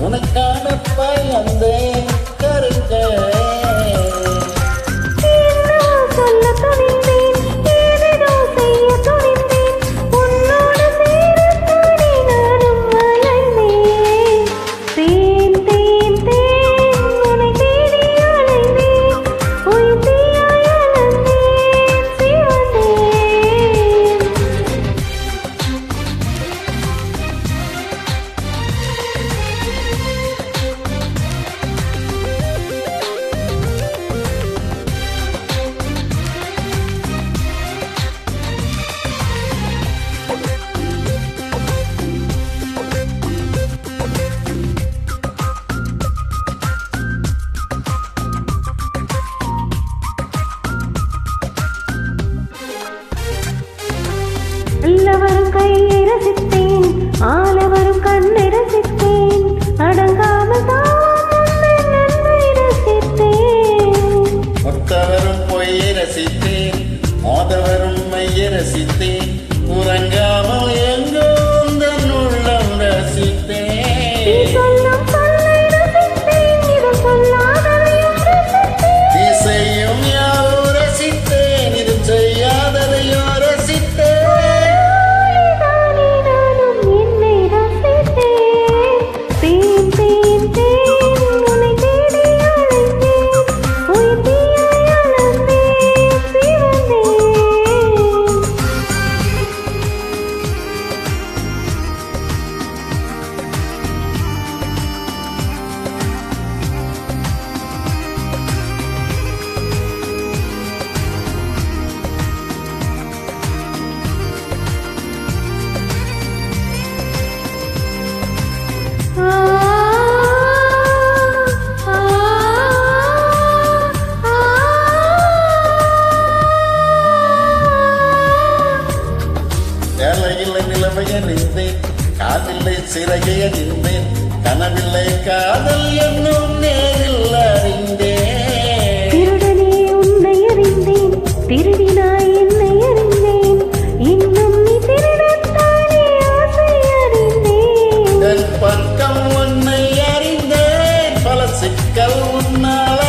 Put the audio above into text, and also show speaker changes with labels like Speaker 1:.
Speaker 1: உனக்கான பயந்தேன் கருங்க
Speaker 2: அல்லவரும் கையை ரசித்தேன், ஆலவரும் கண்ணை ரசித்தேன், அடங்காமல் நன்மை ரசித்தேன்.
Speaker 1: ஒத்தவரும் பொய்யை ரசித்தேன், மோதவரும் மையை ரசித்தேன், உறங்காமல் எங்கும் தன் உள்ளம் ரசித்தேன்.
Speaker 2: சொல்லும் சொல்லை ரசித்தேன், இது சொல்லாததையும் ரசித்தேன்.
Speaker 1: நீ செய்யும் யாவும் ரசித்தேன், இது செய்யாததையும் ரசித்தேன். வேலையில்லை நிலைமைய நின்றேன், காதில்லை சிறைய நின்றேன், கனவில்லை காதல் என்னும் நேரில் அறிந்தேன்.
Speaker 2: திருடனே உன்னை அறிந்தேன், திருடினாய் என்னை அறிந்தேன், இன்னும் நீ திருடத்தானே ஆசை அறிந்தேன்.
Speaker 1: என் பக்கம் உன்னை அறிந்தேன், பல சிக்கல் உன்னால்